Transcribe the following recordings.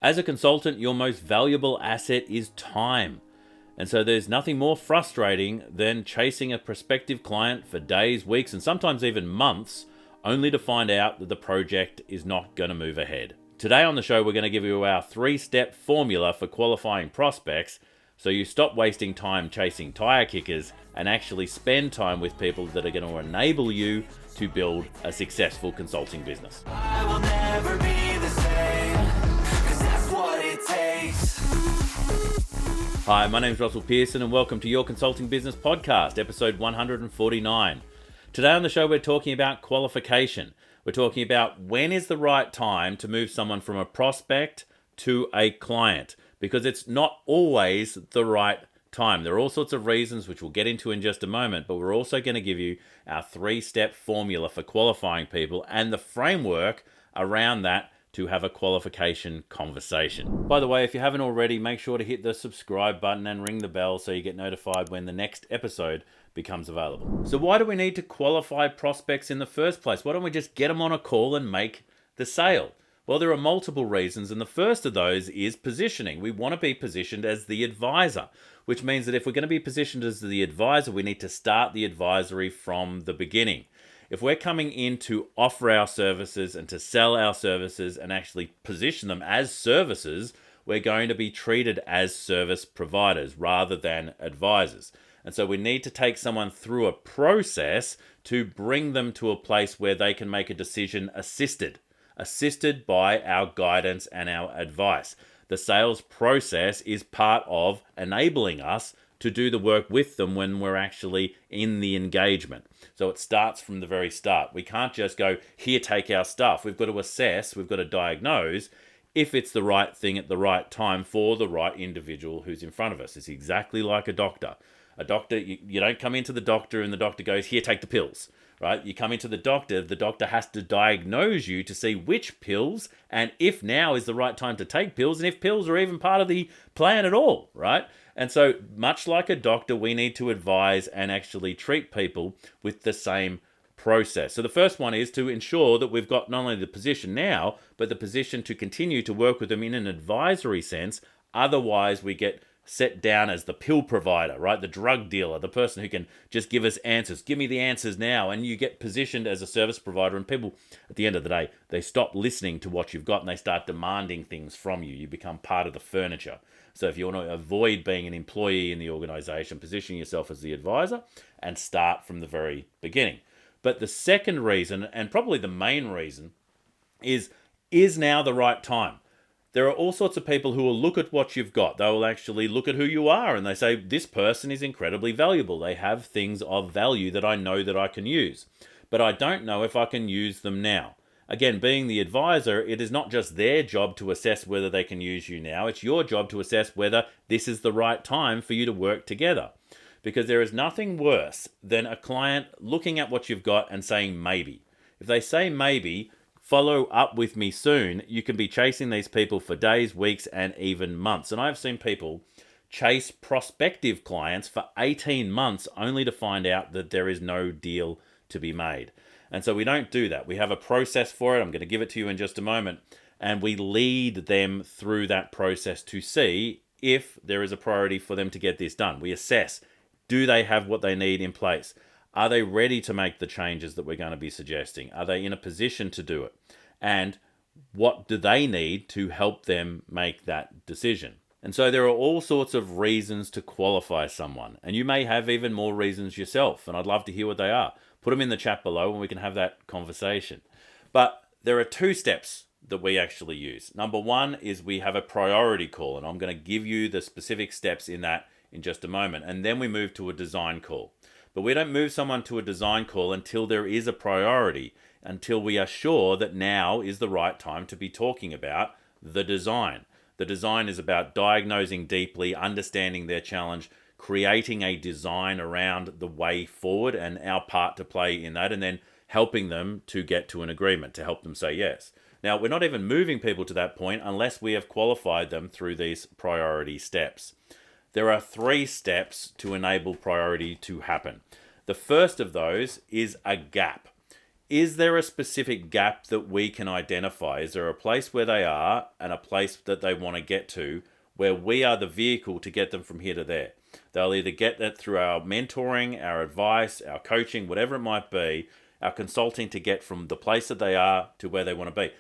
As a consultant, your most valuable asset is time. And so there's nothing more frustrating than chasing a prospective client for days, weeks, and sometimes even months, only to find out that the project is not going to move ahead. Today on the show, we're going to give you our 3-step formula for qualifying prospects so you stop wasting time chasing tire kickers and actually spend time with people that are going to enable you to build a successful consulting business. I will never be the same, 'cause that's what it takes. Hi, my name is Russell Pearson and welcome to Your Consulting Business Podcast, episode 149. Today on the show, we're talking about qualification. We're talking about when is the right time to move someone from a prospect to a client, because it's not always the right time. There are all sorts of reasons, which we'll get into in just a moment, but we're also going to give you our 3-step formula for qualifying people and the framework around that to have a qualification conversation. By the way, if you haven't already, make sure to hit the subscribe button and ring the bell so you get notified when the next episode becomes available. So why do we need to qualify prospects in the first place? Why don't we just get them on a call and make the sale? Well, there are multiple reasons, and the first of those is positioning. We want to be positioned as the advisor, which means that if we're going to be positioned as the advisor, we need to start the advisory from the beginning. If we're coming in to offer our services and to sell our services and actually position them as services, we're going to be treated as service providers rather than advisors. And so we need to take someone through a process to bring them to a place where they can make a decision assisted by our guidance and our advice. The sales process is part of enabling us to do the work with them when we're actually in the engagement. So it starts from the very start. We can't just go, here, take our stuff. We've got to assess, we've got to diagnose if it's the right thing at the right time for the right individual who's in front of us. It's exactly like a doctor. A doctor, you don't come into the doctor and the doctor goes, here, take the pills, right? You come into the doctor has to diagnose you to see which pills and if now is the right time to take pills and if pills are even part of the plan at all, right? And so much like a doctor, we need to advise and actually treat people with the same process. So the first one is to ensure that we've got not only the position now, but the position to continue to work with them in an advisory sense. Otherwise, we get set down as the pill provider, right? The drug dealer, the person who can just give us answers. Give me the answers now. And you get positioned as a service provider. And people, at the end of the day, they stop listening to what you've got and they start demanding things from you. You become part of the furniture. So if you want to avoid being an employee in the organization, position yourself as the advisor and start from the very beginning. But the second reason, and probably the main reason, is now the right time? There are all sorts of people who will look at what you've got. They will actually look at who you are and they say, this person is incredibly valuable. They have things of value that I know that I can use, but I don't know if I can use them now. Again, being the advisor, it is not just their job to assess whether they can use you now. It's your job to assess whether this is the right time for you to work together. Because there is nothing worse than a client looking at what you've got and saying maybe. If they say maybe, follow up with me soon, you can be chasing these people for days, weeks, and even months. And I've seen people chase prospective clients for 18 months only to find out that there is no deal to be made. And so we don't do that. We have a process for it. I'm going to give it to you in just a moment. And we lead them through that process to see if there is a priority for them to get this done. We assess, do they have what they need in place? Are they ready to make the changes that we're going to be suggesting? Are they in a position to do it? And what do they need to help them make that decision? And so there are all sorts of reasons to qualify someone. And you may have even more reasons yourself. And I'd love to hear what they are. Put them in the chat below and we can have that conversation. But there are 2 steps that we actually use. Number 1 is we have a priority call. And I'm going to give you the specific steps in that in just a moment. And then we move to a design call. But we don't move someone to a design call until there is a priority, until we are sure that now is the right time to be talking about the design. The design is about diagnosing deeply, understanding their challenge, creating a design around the way forward and our part to play in that, and then helping them to get to an agreement, to help them say yes. Now, we're not even moving people to that point unless we have qualified them through these priority steps. There are 3 steps to enable priority to happen. The first of those is a gap. is there a specific gap that we can identify? Is there a place where they are and a place that they want to get to where we are the vehicle to get them from here to there? They'll either get that through our mentoring, our advice, our coaching, whatever it might be, our consulting to get from the place that they are to where they want to be.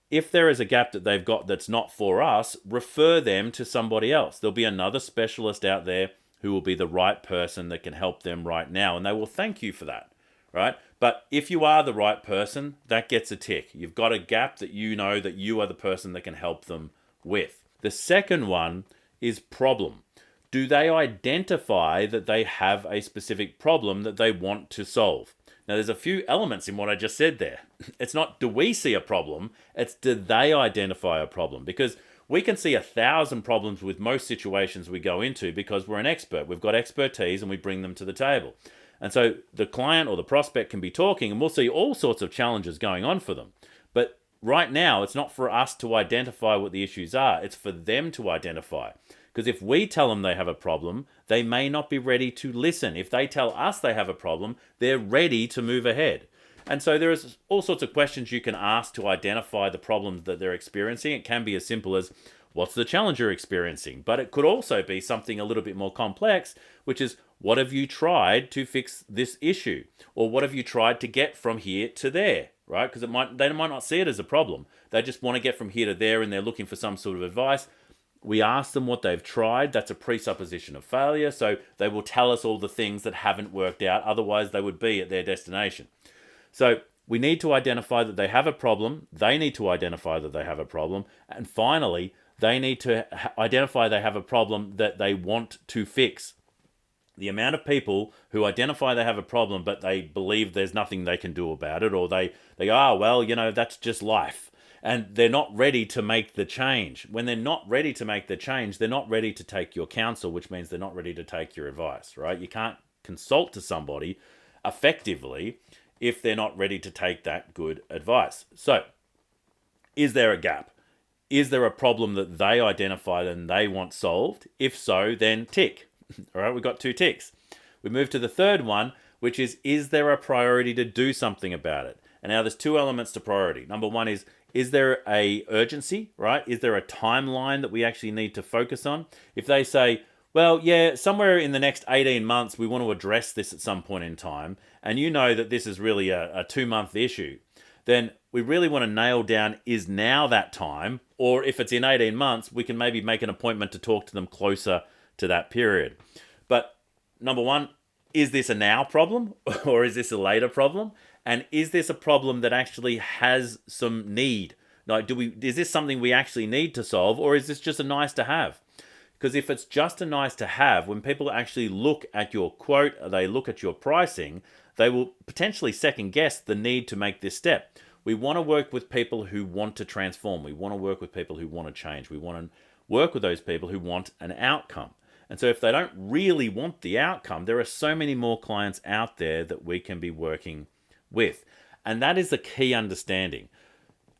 If there is a gap that they've got that's not for us, refer them to somebody else. There'll be another specialist out there who will be the right person that can help them right now, and they will thank you for that, right? But if you are the right person, that gets a tick. You've got a gap that you know that you are the person that can help them with. The second one is problem. Do they identify that they have a specific problem that they want to solve? Now, there's a few elements in what I just said there. It's not, do we see a problem? It's, do they identify a problem? Because we can see 1,000 problems with most situations we go into because we're an expert. We've got expertise and we bring them to the table. And so the client or the prospect can be talking and we'll see all sorts of challenges going on for them. But right now, it's not for us to identify what the issues are. It's for them to identify. Because if we tell them they have a problem, they may not be ready to listen. If they tell us they have a problem, they're ready to move ahead. And so there is all sorts of questions you can ask to identify the problems that they're experiencing. It can be as simple as, what's the challenge you're experiencing? But it could also be something a little bit more complex, which is, what have you tried to fix this issue? Or what have you tried to get from here to there? Right? Because they might not see it as a problem. They just want to get from here to there and they're looking for some sort of advice. We ask them what they've tried. That's a presupposition of failure. So they will tell us all the things that haven't worked out. Otherwise, they would be at their destination. So we need to identify that they have a problem. They need to identify that they have a problem. And finally, they need to identify they have a problem that they want to fix. The amount of people who identify they have a problem, but they believe there's nothing they can do about it, or they well, that's just life. And they're not ready to make the change. When they're not ready to make the change, they're not ready to take your counsel, which means they're not ready to take your advice, right? You can't consult to somebody effectively if they're not ready to take that good advice. So, is there a gap? Is there a problem that they identified and they want solved? If so, then tick. All right, we've got 2 ticks. We move to the third one, which is there a priority to do something about it? And now there's 2 elements to priority. Number one is there a urgency, right? Is there a timeline that we actually need to focus on? If they say, well, yeah, somewhere in the next 18 months, we want to address this at some point in time, and you know that this is really a 2-month issue, then we really want to nail down, is now that time? Or if it's in 18 months, we can maybe make an appointment to talk to them closer to that period. But number one, is this a now problem or is this a later problem? And is this a problem that actually has some need? Like, is this something we actually need to solve, or is this just a nice to have? Because if it's just a nice to have, when people actually look at your quote, they look at your pricing, they will potentially second guess the need to make this step. We want to work with people who want to transform. We want to work with people who want to change. We want to work with those people who want an outcome. And so if they don't really want the outcome, there are so many more clients out there that we can be working with. And that is the key understanding.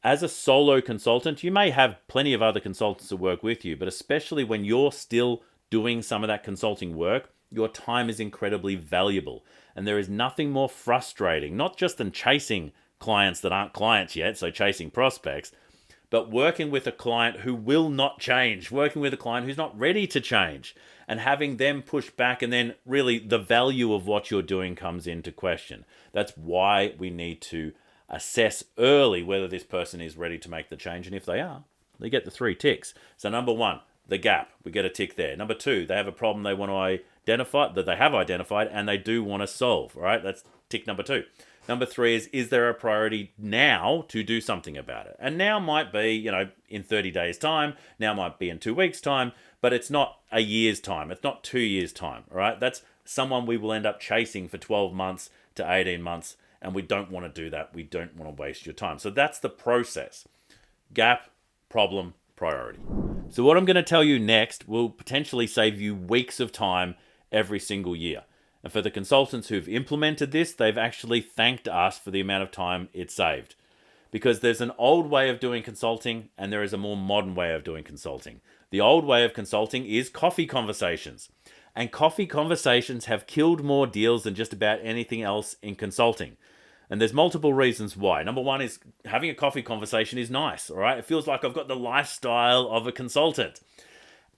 As a solo consultant, you may have plenty of other consultants to work with you, but especially when you're still doing some of that consulting work, your time is incredibly valuable. And there is nothing more frustrating, not just than chasing clients that aren't clients yet, so chasing prospects, but working with a client who will not change, working with a client who's not ready to change, and having them push back, and then really the value of what you're doing comes into question. That's why we need to assess early whether this person is ready to make the change, and if they are, they get the 3 ticks. So number one, the gap, we get a tick there. Number 2, they have a problem they want to identify, that they have identified, and they do want to solve, all right? That's tick number 2. Number 3 is there a priority now to do something about it? And now might be, in 30 days' time. Now might be in 2 weeks' time. But it's not a year's time. It's not 2 years' time, all right? That's someone we will end up chasing for 12 months to 18 months. And we don't want to do that. We don't want to waste your time. So that's the process. Gap, problem, priority. So what I'm going to tell you next will potentially save you weeks of time every single year. And for the consultants who've implemented this, they've actually thanked us for the amount of time it saved. Because there's an old way of doing consulting and there is a more modern way of doing consulting. The old way of consulting is coffee conversations. And coffee conversations have killed more deals than just about anything else in consulting. And there's multiple reasons why. Number one is having a coffee conversation is nice, all right? It feels like I've got the lifestyle of a consultant.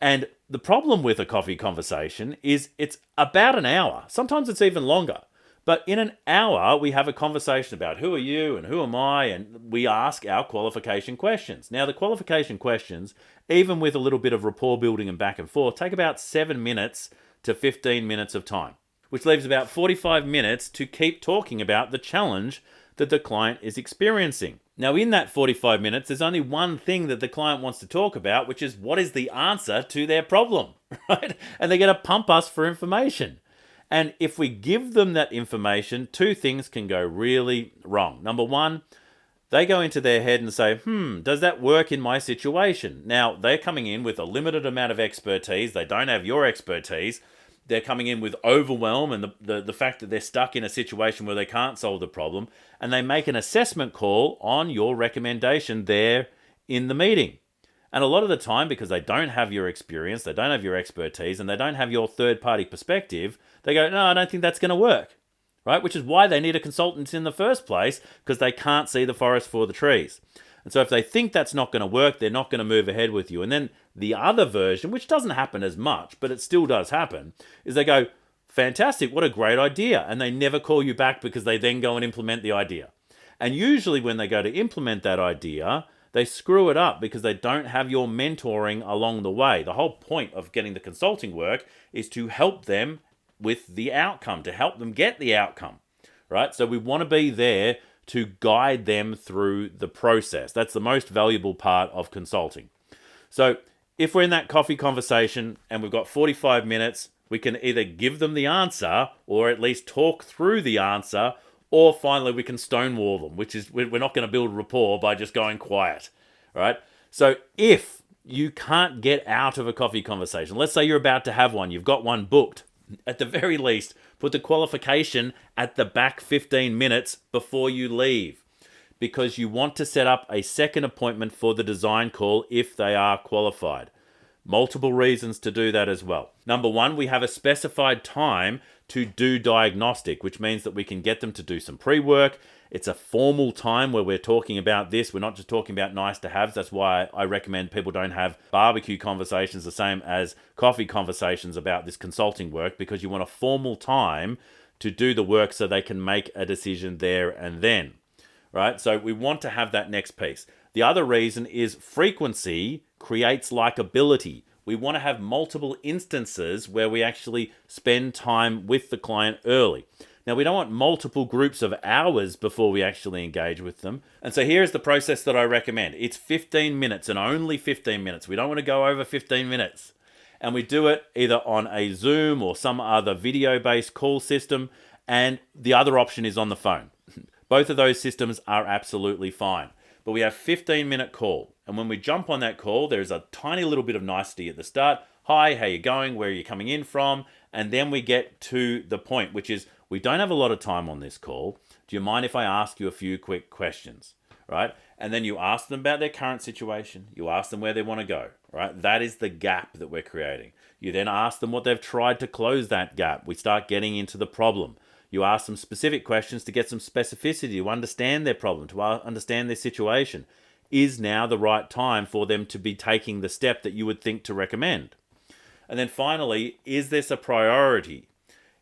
And the problem with a coffee conversation is it's about an hour. Sometimes it's even longer. But in an hour, we have a conversation about who are you and who am I, and we ask our qualification questions. Now, the qualification questions, even with a little bit of rapport building and back and forth, take about 7 minutes to 15 minutes of time, which leaves about 45 minutes to keep talking about the challenge that the client is experiencing. Now, in that 45 minutes, there's only one thing that the client wants to talk about, which is what is the answer to their problem, right? And they're going to pump us for information. And if we give them that information, two things can go really wrong. Number one, they go into their head and say, does that work in my situation? Now, they're coming in with a limited amount of expertise. They don't have your expertise. They're coming in with overwhelm and the fact that they're stuck in a situation where they can't solve the problem. And they make an assessment call on your recommendation there in the meeting. And a lot of the time, because they don't have your experience, they don't have your expertise, and they don't have your third-party perspective, they go, no, I don't think that's going to work, right? Which is why they need a consultant in the first place, because they can't see the forest for the trees. And so if they think that's not going to work, they're not going to move ahead with you. And then the other version, which doesn't happen as much, but it still does happen, is they go, fantastic, what a great idea. And they never call you back because they then go and implement the idea. And usually when they go to implement that idea, they screw it up because they don't have your mentoring along the way. The whole point of getting the consulting work is to help them with the outcome, to help them get the outcome, right? So we want to be there to guide them through the process. That's the most valuable part of consulting. So if we're in that coffee conversation and we've got 45 minutes, we can either give them the answer or at least talk through the answer, or finally we can stonewall them, which is we're not going to build rapport by just going quiet, right? So if you can't get out of a coffee conversation, let's say you're about to have one, you've got one booked, at the very least, put the qualification at the back 15 minutes before you leave, because you want to set up a second appointment for the design call if they are qualified. Multiple reasons to do that as well. Number one, we have a specified time to do diagnostic, which means that we can get them to do some pre-work. It's a formal time where we're talking about this. We're not just talking about nice to haves. That's why I recommend people don't have barbecue conversations the same as coffee conversations about this consulting work, because you want a formal time to do the work so they can make a decision there and then, right? So we want to have that next piece. The other reason is frequency creates likability. We want to have multiple instances where we actually spend time with the client early. Now, we don't want multiple groups of hours before we actually engage with them. And so here's the process that I recommend. It's 15 minutes and only 15 minutes. We don't want to go over 15 minutes. And we do it either on a Zoom or some other video-based call system. And the other option is on the phone. Both of those systems are absolutely fine. But we have a 15-minute call. And when we jump on that call, there's a tiny little bit of nicety at the start. Hi, how you going? Where are you coming in from? And then we get to the point, which is, we don't have a lot of time on this call. Do you mind if I ask you a few quick questions, right? And then you ask them about their current situation. You ask them where they want to go, right? That is the gap that we're creating. You then ask them what they've tried to close that gap. We start getting into the problem. You ask them specific questions to get some specificity, to understand their problem, to understand their situation. Is now the right time for them to be taking the step that you would think to recommend? And then finally, is this a priority?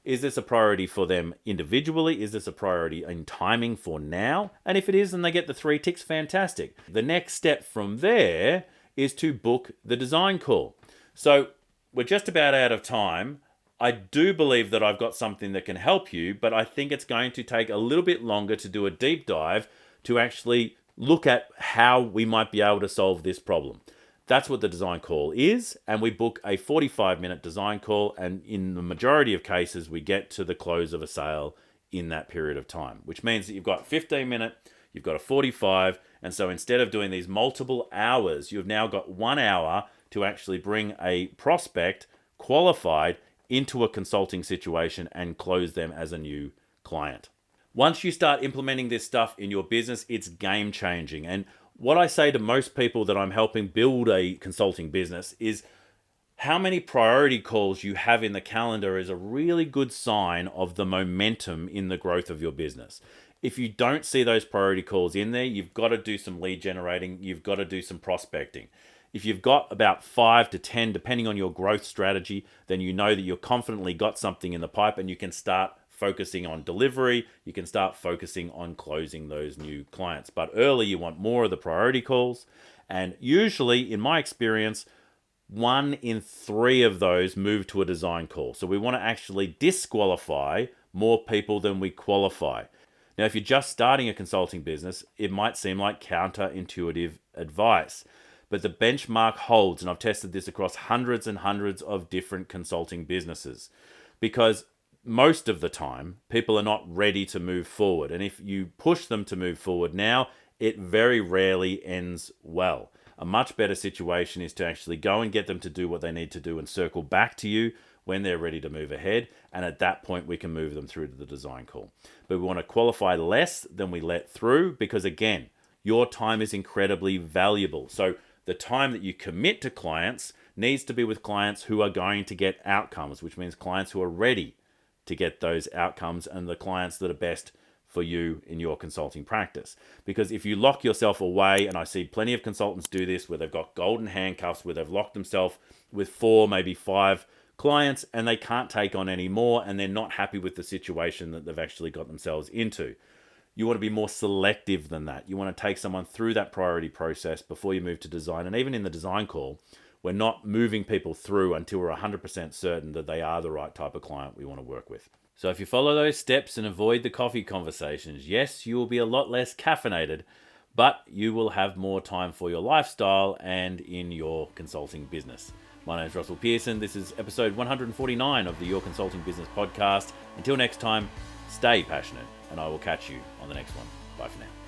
Is this a priority for them individually? Is this a priority in timing for now? And if it is, and they get the 3 ticks, fantastic. The next step from there is to book the design call. So we're just about out of time. I do believe that I've got something that can help you, but I think it's going to take a little bit longer to do a deep dive to actually look at how we might be able to solve this problem. That's what the design call is, and we book a 45-minute design call, and in the majority of cases, we get to the close of a sale in that period of time, which means that you've got 15-minute, you've got a 45, and so instead of doing these multiple hours, you've now got 1 hour to actually bring a prospect qualified into a consulting situation and close them as a new client. Once you start implementing this stuff in your business, it's game-changing. And what I say to most people that I'm helping build a consulting business is how many priority calls you have in the calendar is a really good sign of the momentum in the growth of your business. If you don't see those priority calls in there, you've got to do some lead generating, you've got to do some prospecting. If you've got about 5 to 10, depending on your growth strategy, then you know that you've confidently got something in the pipe and you can start focusing on delivery, you can start focusing on closing those new clients. But early, you want more of the priority calls. And usually, in my experience, 1 in 3 of those move to a design call. So we want to actually disqualify more people than we qualify. Now, if you're just starting a consulting business, it might seem like counterintuitive advice, but the benchmark holds, and I've tested this across hundreds and hundreds of different consulting businesses, because most of the time, people are not ready to move forward. And if you push them to move forward now, it very rarely ends well. A much better situation is to actually go and get them to do what they need to do and circle back to you when they're ready to move ahead. And at that point, we can move them through to the design call. But we want to qualify less than we let through because, again, your time is incredibly valuable. So the time that you commit to clients needs to be with clients who are going to get outcomes, which means clients who are ready to get those outcomes and the clients that are best for you in your consulting practice. Because if you lock yourself away, and I see plenty of consultants do this, where they've got golden handcuffs, where they've locked themselves with 4, maybe 5 clients, and they can't take on any more, and they're not happy with the situation that they've actually got themselves into. You want to be more selective than that. You want to take someone through that priority process before you move to design. And even in the design call, we're not moving people through until we're 100% certain that they are the right type of client we want to work with. So if you follow those steps and avoid the coffee conversations, yes, you will be a lot less caffeinated, but you will have more time for your lifestyle and in your consulting business. My name is Russell Pearson. This is episode 149 of the Your Consulting Business podcast. Until next time, stay passionate, and I will catch you on the next one. Bye for now.